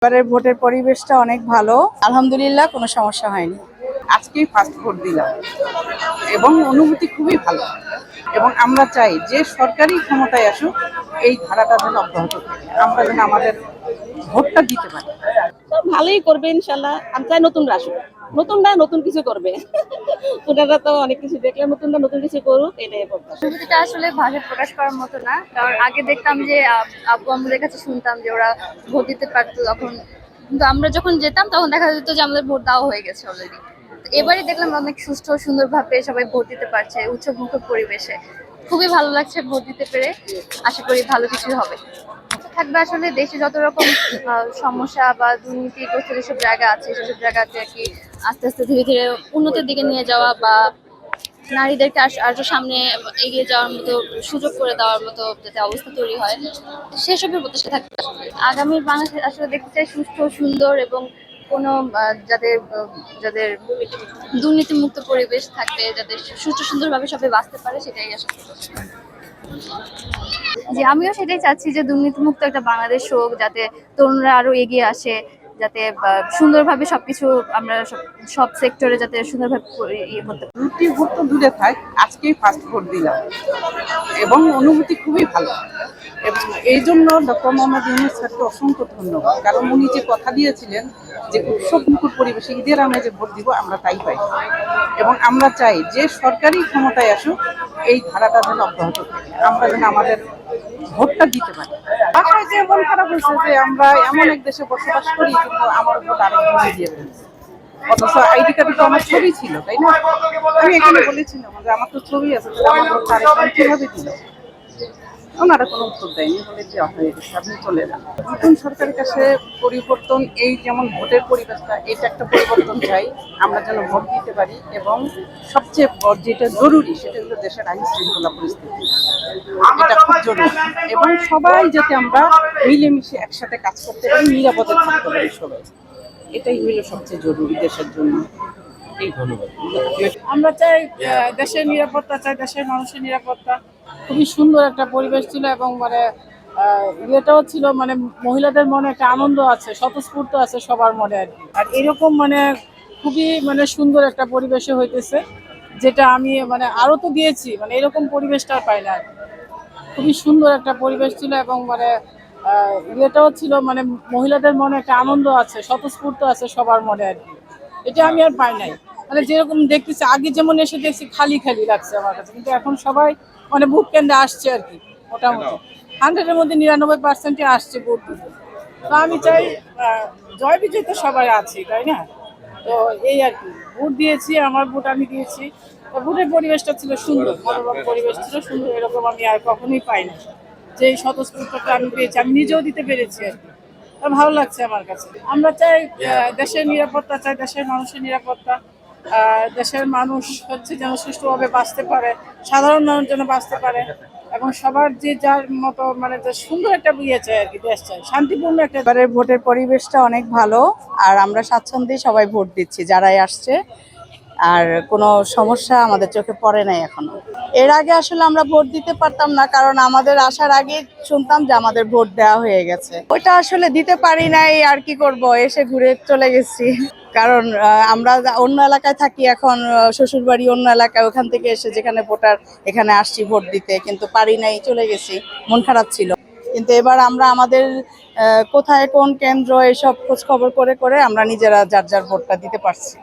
এবারের ভোটের পরিবেশটা অনেক ভালো, আলহামদুলিল্লাহ, কোনো সমস্যা হয়নি। আজকেই ফার্স্ট ভোট দিলাম এবং অনুভূতি খুবই ভালো। এবং আমরা চাই যে সরকারি ক্ষমতায় আসুক, এই ধারাটা যেন অব্যাহত থাকে, আমরা যেন আমাদের ভোটটা দিতে পারি। ভালোই করবে ইনশাল্লাহ। আমি চাই নতুনরা আসুক, নতুনরা নতুন কিছু করবে। ওনারা তো অনেক কিছু দেখলে, নতুনরা নতুন কিছু করুক, এটাই প্রত্যাশা। অনুভূতিটা আসলে ভাষায় প্রকাশ করার মতো না। কারণ আগে দেখতাম যে আব্বু আম্মুদের কাছে শুনতাম যে ওরা ভোট দিতে পারতো তখন, কিন্তু আমরা যখন যেতাম তখন দেখা যেত যে আমাদের ভোট দেওয়া হয়ে গেছে অলরেডি। এবারে দেখলাম অনেক সুস্থ সুন্দরভাবে সবাই ভোট দিতে পারছে উৎসবমুখর পরিবেশে। খুবই ভালো লাগছে ভোট দিতে পেরে। আশা করি ভালো কিছু হবে। থাকবে আসলে দেশে যত রকম সমস্যা বা দুর্নীতিগ্রস্ত যেসব জায়গা আছে সেসব জায়গাতে আর কি আস্তে আস্তে ধীরে ধীরে উন্নতির দিকে নিয়ে যাওয়া, বা নারীদেরকে আরো সামনে এগিয়ে যাওয়ার মতো সুযোগ করে দেওয়ার মতো যাতে অবস্থা তৈরি হয়, সেসবের প্রত্যাশা থাকবে। আগামী বাংলাদেশ আসলে দেখতে চাই সুস্থ সুন্দর এবং কোনো যাদের যাদের দুর্নীতিমুক্ত পরিবেশ থাকবে, যাতে সুস্থ সুন্দরভাবে সবাই বাঁচতে পারে, সেটাই আসলে জি, আমিও সেটাই চাচ্ছি যে দুর্নীতিমুক্ত একটা বাংলাদেশ হোক, যাতে তরুণরা আরো এগিয়ে আসে, যাতে সুন্দরভাবে সবকিছু আমরা সব সেক্টরে যাতে সুন্দরভাবে ইয়ে করতে পারি। দুটি ভোট তো দূরে থাক, আজকেই ফার্স্ট ভোট দিলাম এবং অনুভূতি খুবই ভালো। এবং এই জন্য ডক্টর মোহাম্মদ ইউনূস স্যারকে অসংখ্য ধন্যবাদ, কারণ উনি যে কথা দিয়েছিলেন যে উৎসব মুখর পরিবেশে ঈদের আমেজে ভোট দিব, আমরা তাই পাই। এবং আমরা চাই যে সরকারি ক্ষমতায় আসুক, এই ধারাটা যেন অব্যাহত থাকে, আমরা যেন আমাদের ভোটটা দিতে পারি। বাসায় যে মন খারাপ হয়েছে যে আমরা এমন এক দেশে বসবাস করি কিন্তু আমার ভোট আরেকজনে দিয়ে ফেলছে, অথচ আইডি কার্ডে তো আমার ছবি ছিল, তাই না? আমি এখানে বলেছিলাম যে আমার তো ছবি আছে, তাহলে আমার ভোটটা আরেকজন কিভাবে দিল? ওনারা কোনো উত্তর দেয়নি, বলে যে হয়ে গেছে, আপনি চলে যান। নতুন সরকারের কাছে পরিবর্তন, এই যেমন ভোটের পরিবেশটা, এটা একটা পরিবর্তন চাই, আমরা যেন ভোট দিতে পারি। এবং সবচেয়ে যেটা জরুরি সেটা হলো দেশের আইন শৃঙ্খলা পরিস্থিতি, এটা খুব জরুরি। এবং সবাই যাতে আমরা মিলেমিশে একসাথে কাজ করতে পারি, নিরাপদে থাকতে পারি সবাই, এটাই হলো সবচেয়ে জরুরি দেশের জন্য। আমরা চাই দেশের নিরাপত্তা, চাই দেশের মানুষের নিরাপত্তা। খুবই সুন্দর একটা পরিবেশ ছিল এবং ইয়েটাও ছিল, মহিলাদের মনে একটা আনন্দ আছে, স্বতঃস্ফূর্ত আছে সবার মনে আর কি। আর এরকম খুবই সুন্দর একটা পরিবেশে হইতেছে, যেটা আমি আরো তো দিয়েছি, এরকম পরিবেশটা আর পাই না। খুবই সুন্দর একটা পরিবেশ ছিল এবং ইয়েটাও ছিল, মহিলাদের মনে একটা আনন্দ আছে, স্বতঃস্ফূর্ত আছে সবার মনে আর কি। এটা আমি আর পাই নাই। যেরকম দেখতেছি আগে যেমন এসে দেখছি খালি খালি লাগছে আমার কাছে, কিন্তু এখন সবাই ভোট কেন্দ্রে আসছে আর কি। মোটামুটি 100-এর মধ্যে 99% আসছে ভোট দিতে। তো আমি চাই জয় বিজয় তো সবাই আছি, তাই না? তো এই আর কি, ভোট দিয়েছি, আমার ভোট আমি দিয়েছি। ভোটের পরিবেশটা ছিল সুন্দর, মনোরম পরিবেশ ছিল সুন্দর, এরকম আমি আর কখনোই পাই না। যে স্বতঃস্ফূর্তটা আমি পেয়েছি, আমি নিজেও দিতে পেরেছি আর কি। ভালো লাগছে আমার কাছে। আমরা চাই দেশের নিরাপত্তা, চাই দেশের মানুষের নিরাপত্তা। দেশের মানুষ যেন সুষ্ঠুভাবে বাঁচতে পারে, সাধারণ মানুষ যেন বাঁচতে পারে, এবং সবার যে যার মতো যে সুন্দর একটা ইয়ে চাই আর কি, দেশ চাই শান্তিপূর্ণ একটা। এবারের ভোটের পরিবেশটা অনেক ভালো, আর আমরা স্বাচ্ছন্দ্যে সবাই ভোট দিচ্ছি যারাই আসছে, আর কোনো সমস্যা আমাদের চোখে পড়ে নাই এখনো। এর আগে আসলে আমরা ভোট দিতে পারতাম না, কারণ আমাদের আসার আগে শুনতাম যে আমাদের ভোট দেওয়া হয়ে গেছে। ওইটা আসলে দিতে পারি নাই, আর কি করব, এসে ঘুরে চলে গেছি। কারণ আমরা অন্য এলাকায় থাকি, এখন শ্বশুর বাড়ি অন্য এলাকায়, ওখান থেকে এসে যেখানে ভোটার, এখানে আসছি ভোট দিতে, কিন্তু পারি নাই, চলে গেছি, মন খারাপ ছিল। কিন্তু এবার আমরা আমাদের কোথায় কোন কেন্দ্র এসব খোঁজ খবর করে করে আমরা নিজেরা যার যার ভোটটা দিতে পারছি।